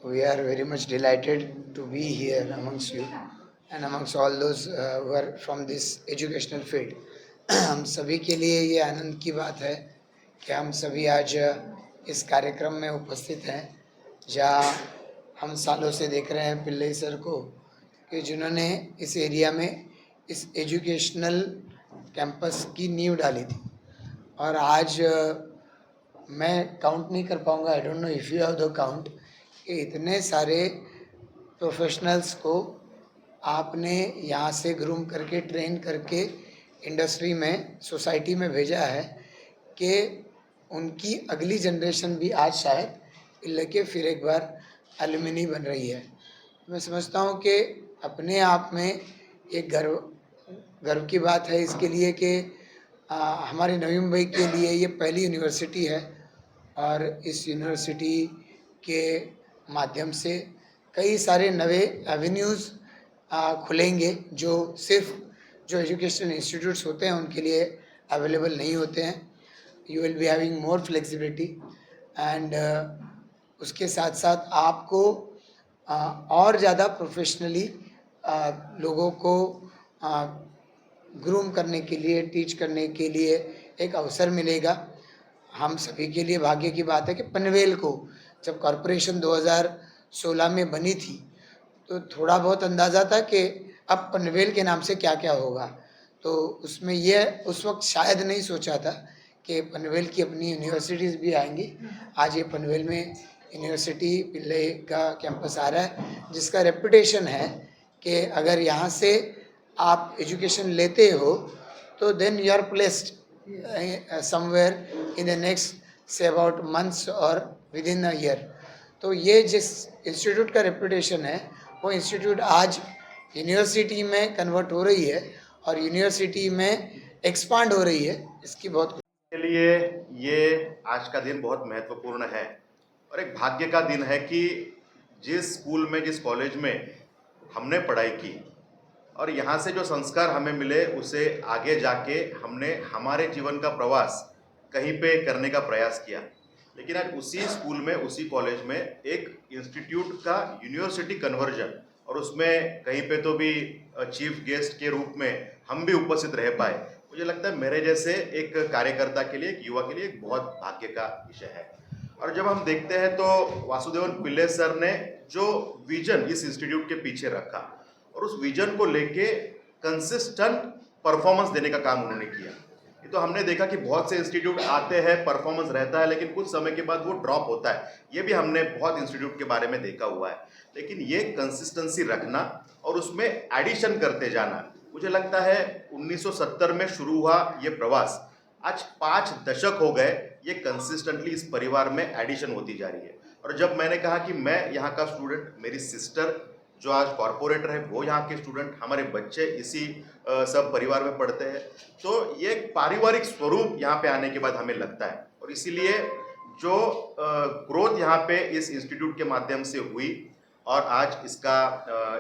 We are very much delighted to be here amongst you and amongst all those who are from this educational field. हम सभी के लिए ये आनंद की बात है कि हम सभी आज इस कार्यक्रम में उपस्थित हैं, जहाँ हम सालों से देख रहे हैं पिल्लई सर को कि जिन्होंने इस एरिया में इस एजुकेशनल कैंपस की नींव डाली थी। और आज मैं काउंट नहीं कर पाऊँगा, I don't know if you have the count, कि इतने सारे प्रोफेशनल्स को आपने यहाँ से ग्रूम करके ट्रेन करके इंडस्ट्री में, सोसाइटी में भेजा है कि उनकी अगली जनरेशन भी आज शायद लेके फिर एक बार एलुमनी बन रही है। मैं समझता हूँ कि अपने आप में एक गर्व की बात है इसके लिए कि हमारे नवी मुंबई के लिए ये पहली यूनिवर्सिटी है और इस यूनिवर्सिटी के माध्यम से कई सारे नए एवेन्यूज़ खुलेंगे जो सिर्फ जो एजुकेशन इंस्टीट्यूट्स होते हैं उनके लिए अवेलेबल नहीं होते हैं। You will be having more flexibility and उसके साथ साथ आपको और ज़्यादा प्रोफेशनली लोगों को ग्रूम करने के लिए, टीच करने के लिए एक अवसर मिलेगा। हम सभी के लिए भाग्य की बात है कि पनवेल को जब कॉरपोरेशन 2016 में बनी थी तो थोड़ा बहुत अंदाज़ा था कि अब पनवेल के नाम से क्या क्या होगा, तो उसमें यह उस वक्त शायद नहीं सोचा था कि पनवेल की अपनी यूनिवर्सिटीज़ भी आएंगी। आज ये पनवेल में यूनिवर्सिटी पिल्लई का कैंपस आ रहा है, जिसका रेपुटेशन है कि अगर यहाँ से आप एजुकेशन लेते हो तो then you are placed somewhere in the next से अबाउट मंथ्स और विद इन अ ईयर। तो ये जिस इंस्टीट्यूट का रेपुटेशन है वो इंस्टीट्यूट आज यूनिवर्सिटी में कन्वर्ट हो रही है और यूनिवर्सिटी में एक्सपांड हो रही है। इसकी बहुत के लिए ये आज का दिन बहुत महत्वपूर्ण है और एक भाग्य का दिन है कि जिस स्कूल में, जिस कॉलेज में हमने पढ़ाई की और यहाँ से जो संस्कार हमें मिले उसे आगे जाके हमने हमारे जीवन का प्रवास कहीं पे करने का प्रयास किया। लेकिन आज उसी स्कूल में, उसी कॉलेज में एक इंस्टीट्यूट का यूनिवर्सिटी कन्वर्जन, और उसमें कहीं पे तो भी चीफ गेस्ट के रूप में हम भी उपस्थित रह पाए, मुझे लगता है मेरे जैसे एक कार्यकर्ता के लिए, एक युवा के लिए एक बहुत भाग्य का विषय है। और जब हम देखते हैं तो वासुदेवन पिल्ले सर ने जो विजन इस इंस्टीट्यूट के पीछे रखा और उस विजन को लेके कंसिस्टेंट परफॉर्मेंस देने का काम उन्होंने किया। ये तो हमने देखा कि बहुत से इंस्टीट्यूट आते हैं, परफॉर्मेंस रहता है, लेकिन कुछ समय के बाद वो ड्रॉप होता है। ये भी हमने बहुत इंस्टीट्यूट के बारे में देखा हुआ है। लेकिन ये कंसिस्टेंसी रखना और उसमें एडिशन करते जाना, मुझे लगता है 1970 में शुरू हुआ ये प्रवास आज 5 दशक हो गए, ये कंसिस्टेंटली इस परिवार में एडिशन होती जा रही है। और जब मैंने कहा कि मैं यहाँ का स्टूडेंट, मेरी सिस्टर जो आज कॉर्पोरेटर है वो यहाँ के स्टूडेंट, हमारे बच्चे इसी सब परिवार में पढ़ते हैं, तो ये एक पारिवारिक स्वरूप यहाँ पे आने के बाद हमें लगता है। और इसीलिए जो ग्रोथ यहाँ पे इस इंस्टीट्यूट के माध्यम से हुई और आज इसका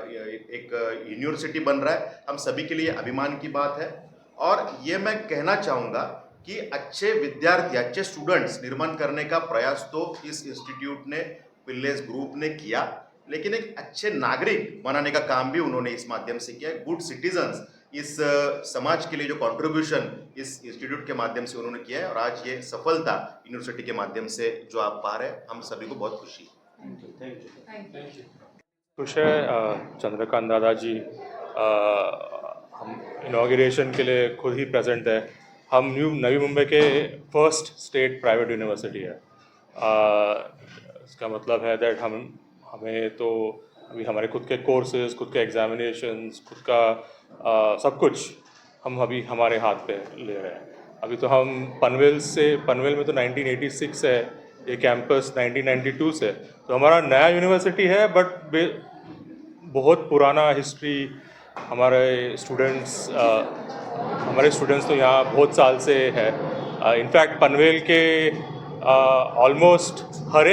एक यूनिवर्सिटी बन रहा है, हम सभी के लिए अभिमान की बात है। और ये मैं कहना चाहूँगा कि अच्छे विद्यार्थी, अच्छे स्टूडेंट्स निर्माण करने का प्रयास तो इस इंस्टीट्यूट ने, पिल्लेस ग्रुप ने किया, लेकिन एक अच्छे नागरिक बनाने का काम भी उन्होंने इस माध्यम से किया। गुड सिटीजन्स, इस समाज के लिए जो कंट्रीब्यूशन इस इंस्टीट्यूट के माध्यम से उन्होंने किया है और आज ये सफलता यूनिवर्सिटी के माध्यम से जो आप पा रहे हैं, हम सभी को बहुत खुशी है। खुश है चंद्रकांत दादाजी, हम इनॉग्रेशन के लिए खुद ही प्रेजेंट है। हम नवी मुंबई के फर्स्ट स्टेट प्राइवेट यूनिवर्सिटी है। इसका मतलब है दैट हमें तो अभी हमारे खुद के कोर्सेज, खुद के एग्जामिनेशंस, खुद का सब कुछ हम अभी हमारे हाथ पे ले रहे हैं। अभी तो हम पनवेल में तो 1986 है, ये कैंपस 1992 से, तो हमारा नया यूनिवर्सिटी है, बट बहुत पुराना हिस्ट्री। हमारे स्टूडेंट्स तो यहाँ बहुत साल से है। इनफैक्ट पनवेल के ऑलमोस्ट हर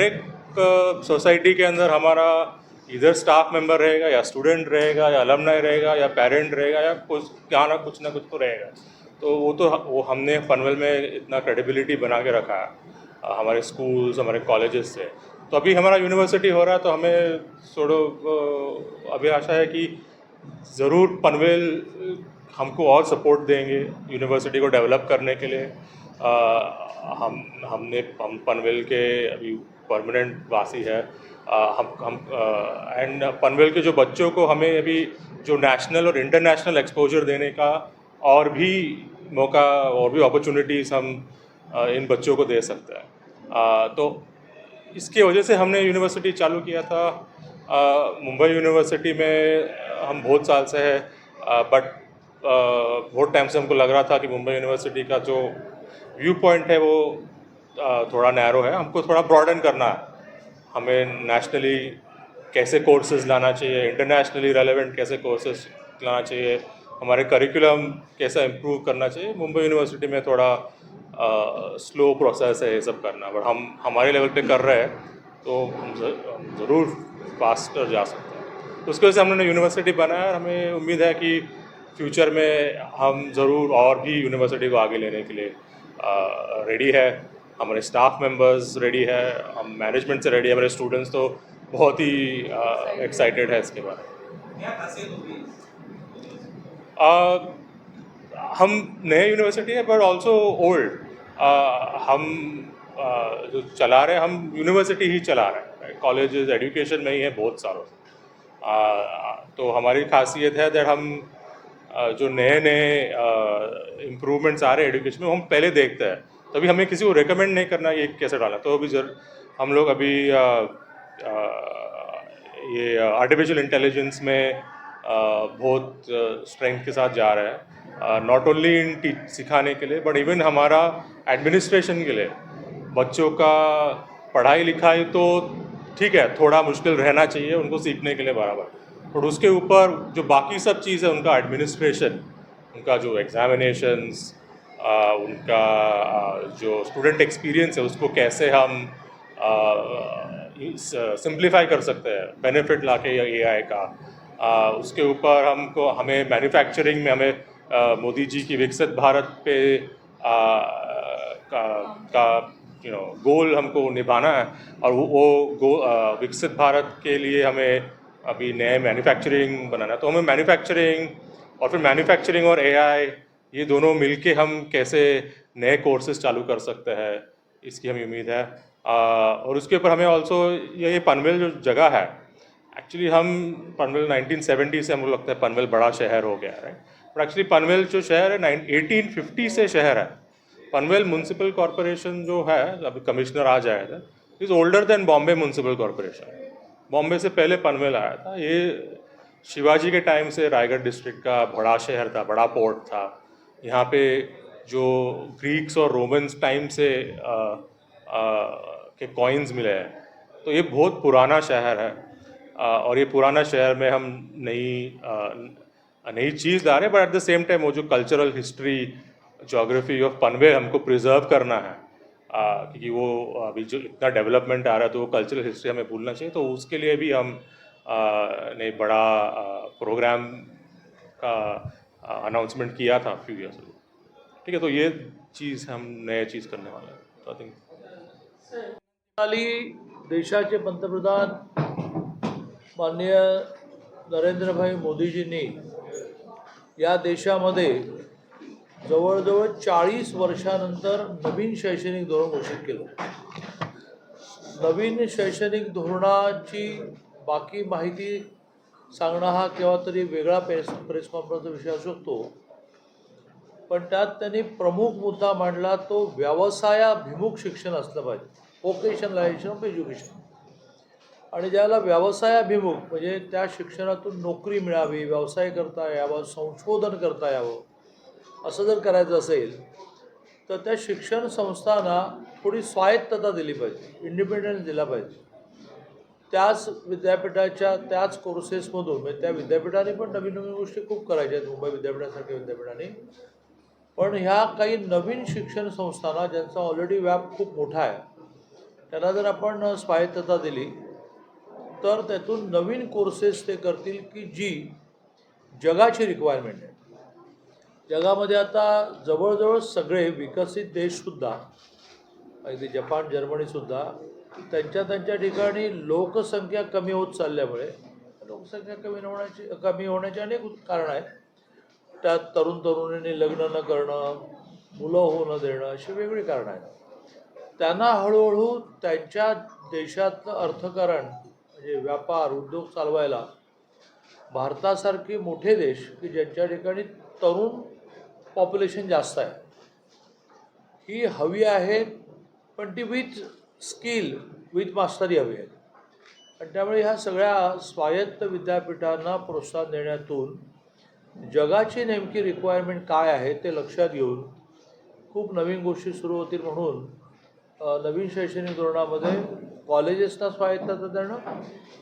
एक सोसाइटी के अंदर हमारा इधर स्टाफ मेंबर रहेगा या स्टूडेंट रहेगा या अलमनाई रहेगा या पेरेंट रहेगा या कुछ ना कुछ तो रहेगा। तो वो हमने पनवेल में इतना क्रेडिबिलिटी बना के रखा है हमारे स्कूल्स हमारे कॉलेजेस से। तो अभी हमारा यूनिवर्सिटी हो रहा है तो हमें थोड़ा अभी आशा है कि ज़रूर पनवेल हमको और सपोर्ट देंगे यूनिवर्सिटी को डेवलप करने के लिए। हम पनवेल के अभी परमानेंट वासी है। हम एंड पनवेल के जो बच्चों को हमें अभी जो नेशनल और इंटरनेशनल एक्सपोजर देने का और भी मौका और भी अपॉर्चुनिटीज़ हम इन बच्चों को दे सकते हैं। तो इसके वजह से हमने यूनिवर्सिटी चालू किया था। मुंबई यूनिवर्सिटी में हम बहुत साल से है, बट बहुत टाइम से हमको लग रहा था कि मुंबई यूनिवर्सिटी का जो व्यू पॉइंट है वो थोड़ा नैरो है, हमको थोड़ा ब्रॉडन करना है। हमें नेशनली कैसे कोर्सेज लाना चाहिए, इंटरनेशनली रेलेवेंट कैसे कोर्सेज लाना चाहिए, हमारे करिकुलम कैसा इम्प्रूव करना चाहिए। मुंबई यूनिवर्सिटी में थोड़ा स्लो प्रोसेस है ये सब करना, बट हम हमारे लेवल पे कर रहे हैं तो हम ज़रूर फास्टर जा सकते हैं। तो उसकी वजह से हमने यूनिवर्सिटी बनाया और हमें उम्मीद है कि फ्यूचर में हम ज़रूर और भी यूनिवर्सिटी को आगे लेने के लिए रेडी है। हमारे स्टाफ मेंबर्स रेडी है, हम मैनेजमेंट से रेडी है, हमारे स्टूडेंट्स तो बहुत ही एक्साइटेड है इसके बारे में। हम नए यूनिवर्सिटी है बट ऑल्सो ओल्ड। हम जो चला रहे हैं हम यूनिवर्सिटी ही चला रहे हैं, कॉलेजेस एजुकेशन में ही है बहुत सालों से। तो हमारी खासियत है दैट हम जो नए इम्प्रूवमेंट्स आ रहे हैं एजुकेशन में हम पहले देखते हैं, तभी हमें किसी को रिकमेंड नहीं करना ये कैसे डालना। तो अभी हम लोग अभी ये आर्टिफिशियल इंटेलिजेंस में बहुत स्ट्रेंथ के साथ जा रहे हैं, नॉट ओनली इन सिखाने के लिए बट इवन हमारा एडमिनिस्ट्रेशन के लिए। बच्चों का पढ़ाई लिखाई तो ठीक है, थोड़ा मुश्किल रहना चाहिए उनको सीखने के लिए बराबर, और उसके ऊपर जो बाकी सब चीज़ है उनका एडमिनिस्ट्रेशन, उनका जो एग्जामिनेशंस, उनका जो स्टूडेंट एक्सपीरियंस है उसको कैसे हम सिंप्लीफाई कर सकते हैं बेनिफिट लाके एआई का। उसके ऊपर हमें मैन्युफैक्चरिंग में हमें मोदी जी की विकसित भारत पे का गोल हमको निभाना है, और वो विकसित भारत के लिए हमें अभी नए मैन्युफैक्चरिंग बनाना है। तो हमें मैन्युफैक्चरिंग और एआई ये दोनों मिलके हम कैसे नए कोर्सेज चालू कर सकते हैं इसकी हमें उम्मीद है। और उसके ऊपर हमें ऑल्सो ये पनवेल जो जगह है, एक्चुअली हम पनवेल 1970 से हमको लगता है पनवेल बड़ा शहर हो गया है, बट एक्चुअली पनवेल जो शहर है 1850 से शहर है। पनवेल म्यूनसिपल कॉरपोरेशन जो है, अभी कमिश्नर आ जाया था, is older than Bombay municipal corporation. Bombay से पहले पनवेल आया था। ये शिवाजी के टाइम से रायगढ़ डिस्ट्रिक्ट का बड़ा शहर था, बड़ा पोर्ट था। यहाँ पे जो ग्रीक्स और रोमन्स टाइम से के कॉइन्स मिले हैं, तो ये बहुत पुराना शहर है। और ये पुराना शहर में हम नई चीज़ ला रहे हैं, but at the same time वो जो cultural history geography of Panvel हमको प्रिजर्व करना है, क्योंकि वो अभी जो इतना डेवलपमेंट आ रहा है तो वो कल्चरल हिस्ट्री हमें भूलना चाहिए। तो उसके लिए भी हम ने बड़ा प्रोग्राम का अनाउंसमेंट किया था फ्यू ईयर्स अगो। ठीक है, तो ये चीज़ हम नया चीज़ करने वाले हैं। तो आई थिंक देशाचे पंतप्रधान माननीय नरेंद्रभाई मोदीजींनी या देशामध्ये जवळजवळ 40 वर्षानंतर नवीन शैक्षणिक धोरण घोषित केलं। नवीन शैक्षणिक धोरणाची बाकी माहिती सांगणं हा केव्हा तरी वेगळा प्रेस कॉन्फरन्सचा विषय असू शकतो, पण त्यात त्यांनी प्रमुख मुद्दा मांडला तो व्यवसायाभिमुख शिक्षण असलं पाहिजे, व्होकेशनलायझेशन ऑफ एज्युकेशन। आणि ज्याला व्यवसायाभिमुख म्हणजे त्या शिक्षणातून नोकरी मिळावी, व्यवसाय करता यावा, संशोधन करता यावं, असं जर करायचं असेल तर त्या शिक्षण संस्थांना थोडी स्वायत्तता दिली पाहिजे, इंडिपेंडन्स दिला पाहिजे। त्याच विद्यापीठाच्या त्याच कोर्सेसमधून म्हणजे त्या विद्यापीठाने पण नवीन नवीन गोष्टी खूप करायच्या आहेत, मुंबई विद्यापीठासारख्या विद्यापीठाने, पण ह्या काही नवीन शिक्षण संस्थांना ज्यांचा ऑलरेडी व्याप खूप मोठा आहे त्यांना जर आपण स्वायत्तता दिली तर त्यातून नवीन कोर्सेस ते करतील की जी जगाची रिक्वायरमेंट आहे, जगामध्ये आता जवळजवळ सगळे विकसित देशसुद्धा, अगदी जपान, जर्मनीसुद्धा त्यांच्या ठिकाणी लोकसंख्या कमी होत चालल्यामुळे, लोकसंख्या कमी होण्याची अनेक कारणं आहेत. त्यात तरुण तरुणींनी लग्न न करणं, मुलं होऊ न देणं, अशी वेगळी कारणं आहेत. त्यांना हळूहळू त्यांच्या देशातलं अर्थकारण म्हणजे व्यापार उद्योग चालवायला भारतासारखे मोठे देश की ज्यांच्या ठिकाणी तरुण पॉप्युलेशन जास्त आहे, ही हवी आहेत, पण ती विथ स्किल, विथ मास्टरी हवी आहेत. आणि त्यामुळे ह्या सगळ्या स्वायत्त विद्यापीठांना प्रोत्साहन देण्यातून जगाची नेमकी रिक्वायरमेंट काय आहे ते लक्षात घेऊन खूप नवीन गोष्टी सुरू होतील. म्हणून नवीन शैक्षणिक धोरणामध्ये कॉलेजेसना स्वायत्तता देणं,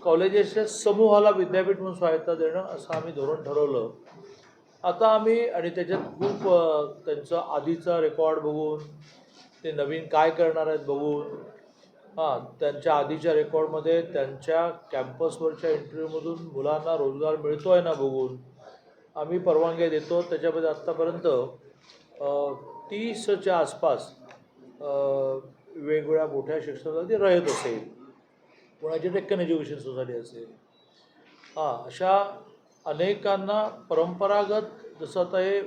कॉलेजेसच्या समूहाला विद्यापीठ म्हणून स्वायत्तता देणं असं आम्ही धोरण ठरवलं. आता आम्ही आणि त्याच्यात खूप त्यांचं आधीचा रेकॉर्ड बघून, ते नवीन काय करणार आहेत बघून, त्यांच्या आधीच्या रेकॉर्डमध्ये त्यांच्या कॅम्पसवरच्या इंटरव्ह्यूमधून मुलांना रोजगार मिळतो आहे ना बघून आम्ही परवानगी देतो. त्याच्यामध्ये आत्तापर्यंत 30च्या आसपास वेगवेगळ्या मोठ्या शिक्षणासाठी रयत असेल, कोणाची डेक्कन एज्युकेशन सोसायटी असेल, अशा अनेकांना परंपरागत जसं आता हे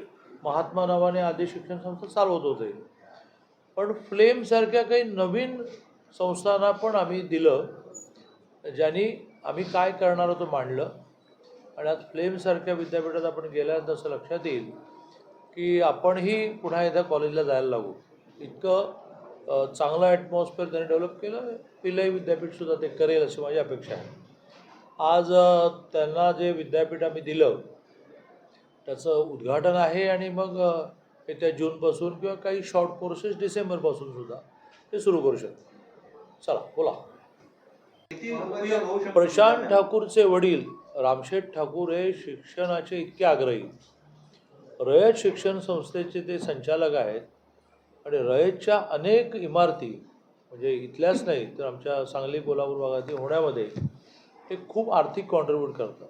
महात्मा नावाने आदी शिक्षण संस्था चालवत होते, पण फ्लेमसारख्या काही नवीन संस्थांना पण आम्ही दिलं, ज्यांनी आम्ही काय करणार होतो मांडलं. आणि आज फ्लेमसारख्या विद्यापीठात आपण गेल्यानंतर असं लक्षात येईल की आपणही पुन्हा एकदा कॉलेजला जायला लागू. इतकं चांगलं ॲटमॉस्फिअर त्यांनी डेव्हलप केलं. पिल्लई विद्यापीठसुद्धा ते करेल अशी माझी अपेक्षा आहे. आज त्यांना जे विद्यापीठ आम्ही दिलं त्याचं उद्घाटन आहे आणि मग येत्या जूनपासून किंवा काही शॉर्ट कोर्सेस डिसेंबरपासूनसुद्धा ते सुरू करू शकतो. चला बोला. प्रशांत ठाकूरचे वडील रामशेठ ठाकूर हे शिक्षणाचे इतके आग्रही, रयत शिक्षण संस्थेचे ते संचालक आहेत आणि रयतच्या अनेक इमारती म्हणजे इथल्याच नाही तर आमच्या सांगली कोल्हापूर भागातील होण्यामध्ये ते खूप आर्थिक कॉन्ट्रीब्यूट करतात.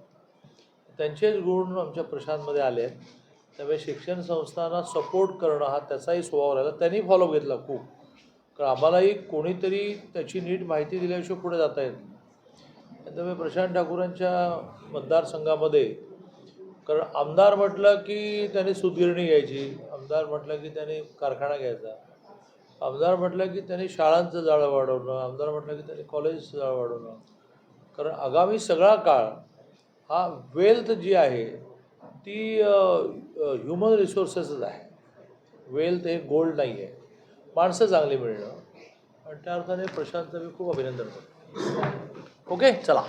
त्यांचेच गुण आमच्या प्रशांतमध्ये आले आहेत. त्यामुळे शिक्षण संस्थांना सपोर्ट करणं हा त्याचाही स्वभाव राहिला. त्यांनी फॉलो घेतला खूप, कारण आम्हालाही कोणीतरी त्याची नीट माहिती दिल्याशिवाय पुढे जाता येत नाही. त्यामुळे प्रशांत ठाकूरांच्या मतदारसंघामध्ये, कारण आमदार म्हटलं की त्यांनी सूतगिरणी घ्यायची, आमदार म्हटलं की त्यांनी कारखाना घ्यायचा, आमदार म्हटलं की त्यांनी शाळांचं जाळं वाढवणं, आमदार म्हटलं की त्यांनी कॉलेजचं जाळं वाढवणं. कारण आगामी सगळा काळ हा वेल्थ जी आहे ती ह्युमन रिसोर्सेसच आहे. वेल्थ हे गोल्ड नाही आहे, माणसं चांगली मिळणं. आणि त्या अर्थाने प्रशांतचं मी खूप अभिनंदन करतो. ओके चला.